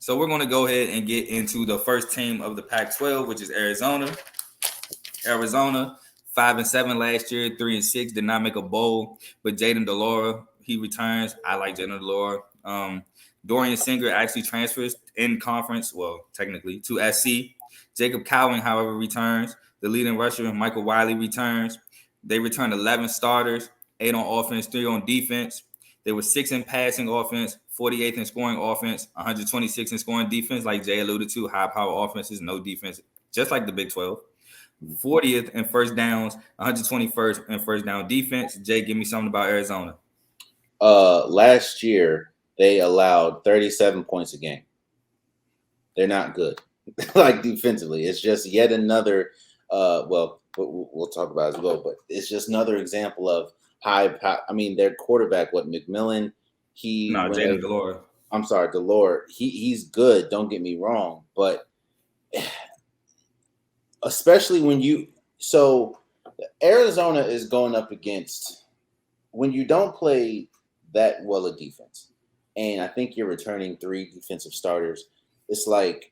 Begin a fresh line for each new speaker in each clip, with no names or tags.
So we're going to go ahead and get into the first team of the Pac-12, which is Arizona. Arizona, 5-7 last year, 3-6, did not make a bowl. But Jaden Delora, he returns. I like Jaden Delora. Dorian Singer actually transfers in conference, well, technically, to SC. Jacob Cowing, however, returns. The leading rusher, Michael Wiley, returns. They returned 11 starters, 8 on offense, 3 on defense. They were 6 in passing offense, 48th in scoring offense, 126 in scoring defense, like Jay alluded to, high power offenses, no defense, just like the Big 12. 40th in first downs, 121st in first down defense. Jay, give me something about Arizona.
Last year, they allowed 37 points a game. They're not good, like defensively. It's just yet another, we'll talk about it as well, but it's just another example of their quarterback, McMillan,
Jaden Delora.
I'm sorry, Delora. He's good, don't get me wrong, but especially so Arizona is going up against, when you don't play that well a defense, and I think you're returning 3 defensive starters, it's like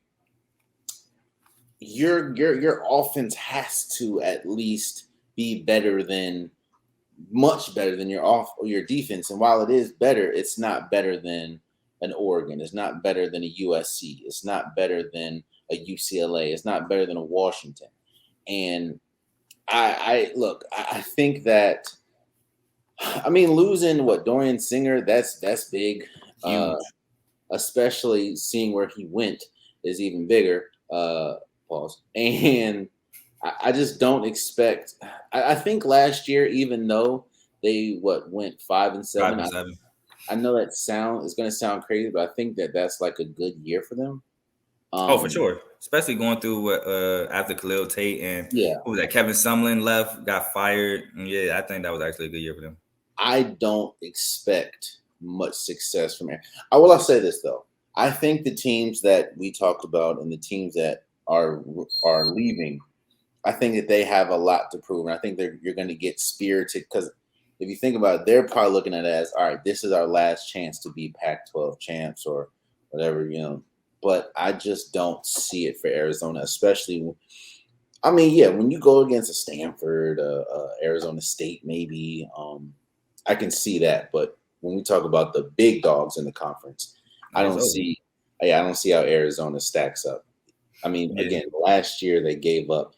your offense has to at least be much better than your defense. And while it is better, it's not better than an Oregon. It's not better than a USC. It's not better than a UCLA. It's not better than a Washington. And I think that, losing Dorian Singer, that's big. Especially seeing where he went is even bigger. Pause. And I just don't expect. I think last year, even though they went 5-7.
5-7.
I know that it's going to sound crazy, but I think that's like a good year for them.
For sure, especially going through after Khalil Tate and who was that? Kevin Sumlin left, got fired. Yeah, I think that was actually a good year for them.
I don't expect much success from here. I'll say this though. I think the teams that we talked about and the teams that are leaving, I think that they have a lot to prove, and I think you're going to get spirited, because if you think about it, they're probably looking at it as, all right, this is our last chance to be Pac-12 champs or whatever, But I just don't see it for Arizona, especially. When you go against a Stanford, Arizona State, maybe, I can see that. But when we talk about the big dogs in the conference, I don't see how Arizona stacks up. Again, last year they gave up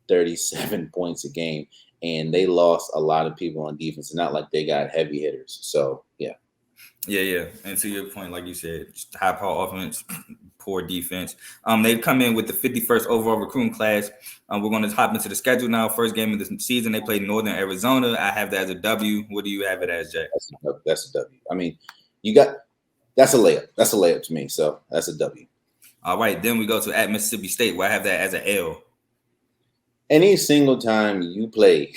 37 points a game, and they lost a lot of people on defense. It's not like they got heavy hitters. So, yeah.
Yeah. And to your point, like you said, just high power offense, poor defense. They've come in with the 51st overall recruiting class. We're going to hop into the schedule now. First game of the season, they play Northern Arizona. I have that as a W. What do you have it as, Jay?
That's a W. That's a layup. That's a layup to me. So that's a W.
All right. Then we go to at Mississippi State, where I have that as an L.
Any single time you play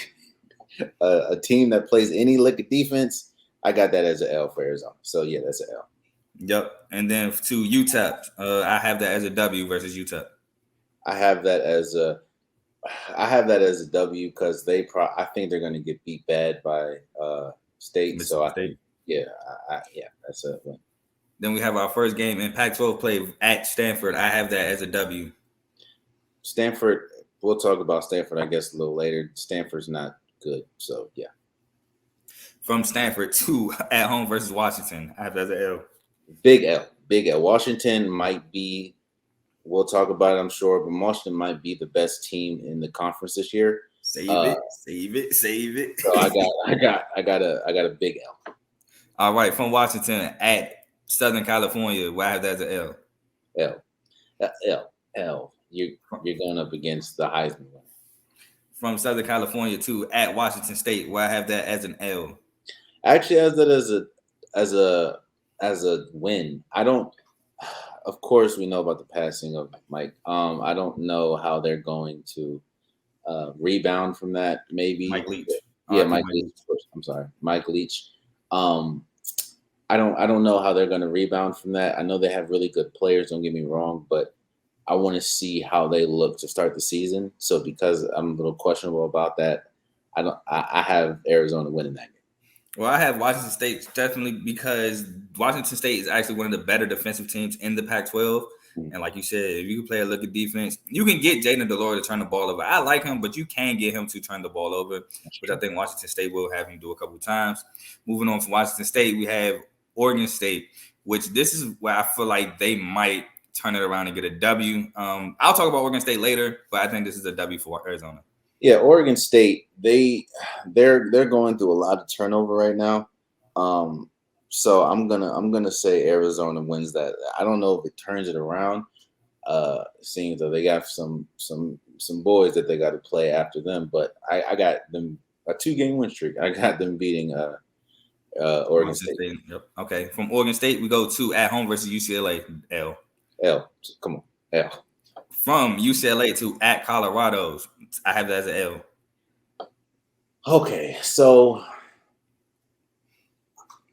a team that plays any lick of defense, I got that as an L for Arizona. So, yeah, that's an L.
Yep. And then to UTEP, I have that as a W versus UTEP.
I have that as a W because I think they're going to get beat bad by State.
State.
That's a win.
Then we have our first game in Pac-12 play at Stanford. I have that as a W.
Stanford. We'll talk about Stanford, I guess, a little later. Stanford's not good, so yeah.
From Stanford to at home versus Washington, I have that as an L. Big
L. Washington might be. We'll talk about it, I'm sure, but Washington might be the best team in the conference this year.
Save it.
So I got a big L.
All right, from Washington at Southern California, where I have that as an
L. You're going up against the Heisman winner.
From Southern California to at Washington State, where I have that as an L.
I actually have that as a win. I don't. Of course, we know about the passing of Mike. I don't know how they're going to rebound from that. Maybe
Mike Leach.
Mike Leach. I'm sorry, Mike Leach. I don't know how they're going to rebound from that. I know they have really good players. Don't get me wrong, but I want to see how they look to start the season. So because I'm a little questionable about that, I have Arizona winning that game.
Well, I have Washington State definitely because Washington State is actually one of the better defensive teams in the Pac-12.
Mm.
And like you said, if you can play a look at defense, you can get Jaden Delore to turn the ball over. I like him, but you can get him to turn the ball over, which I think Washington State will have him do a couple of times. Moving on from Washington State, we have Oregon State, which this is where I feel like they might turn it around and get a W. I'll talk about Oregon State later, but I think this is a W for Arizona.
Yeah, Oregon State, they're going through a lot of turnover right now. So I'm gonna say Arizona wins that. I don't know if it turns it around. Seeing that they got some boys that they got to play after them, but I got them a 2-game win streak. I got them beating Oregon State.
Yep. Okay, from Oregon State we go to at home versus UCLA.
Come on, L.
From UCLA to at Colorado, I have that as an L.
Okay, so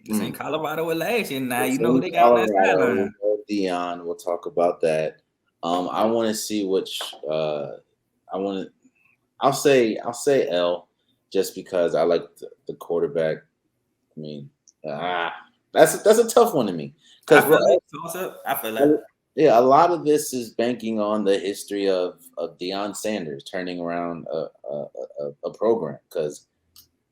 this ain't Colorado with last year. Now you know who they got on that sideline.
Dion, we'll talk about that. I want to see which. I'll say L, just because I like the quarterback. I mean, that's a tough one to me because
I feel like.
Yeah, a lot of this is banking on the history of Deion Sanders turning around a program. Because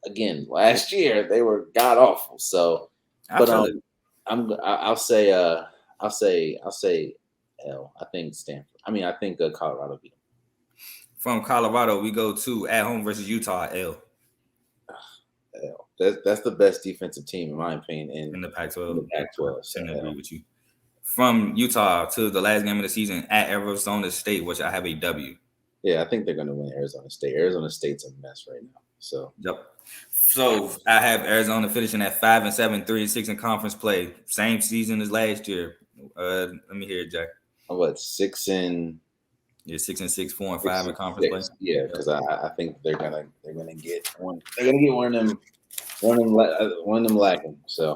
again, last year they were god awful. So, I'll say L. I think Stanford. I think Colorado beat them.
From Colorado, we go to at home versus Utah. L.
L. That's the best defensive team in my opinion in the
Pac-12.
So
I agree with you. From Utah to the last game of the season at Arizona State, which I have a W.
Yeah, I think they're going to win Arizona State. Arizona State's a mess right now. So
I have Arizona finishing at 5-7, 3-6 in conference play. Same season as last year. Let me hear it, Jack.
What 6 and?
Yeah, 6-6, 4-5 in conference play.
Yeah, because I think they're gonna get one. They're gonna get one of them lacking. So.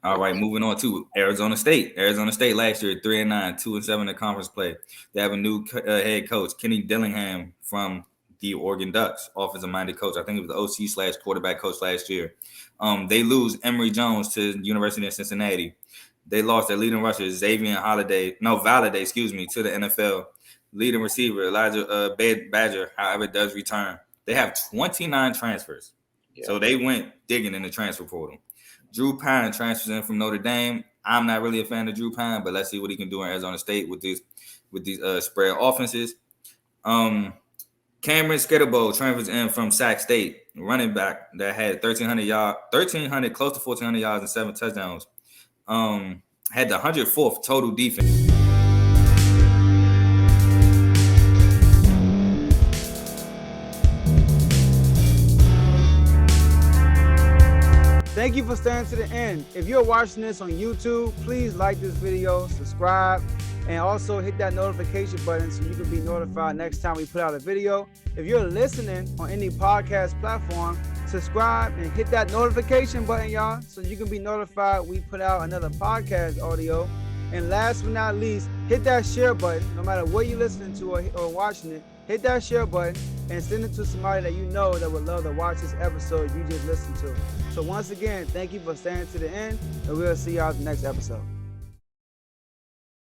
All right, moving on to Arizona State. Arizona State last year 3-9, 2-7 in conference play. They have a new head coach, Kenny Dillingham from the Oregon Ducks, offensive-minded coach. I think it was the OC/quarterback coach last year. They lose Emory Jones to the University of Cincinnati. They lost their leading rusher, Valade, to the NFL. Leading receiver, Elijah Badger, however, does return. They have 29 transfers. Yeah. So they went digging in the transfer portal. Drew Pine transfers in from Notre Dame. I'm not really a fan of Drew Pine, but let's see what he can do in Arizona State with these spread offenses. Cameron Skitterbo transfers in from Sac State, running back that had 1,300 yards, close to 1,400 yards and 7 touchdowns. Had the 104th total defense.
Thank you for staying to the end. If you're watching this on YouTube, please like this video, subscribe, and also hit that notification button so you can be notified next time we put out a video. If you're listening on any podcast platform, subscribe and hit that notification button, y'all, so you can be notified we put out another podcast audio. And last but not least, hit that share button. No matter what you're listening to or watching it, hit that share button and send it to somebody that you know that would love to watch this episode you just listened to. So once again, thank you for staying to the end, and we'll see y'all in the next episode.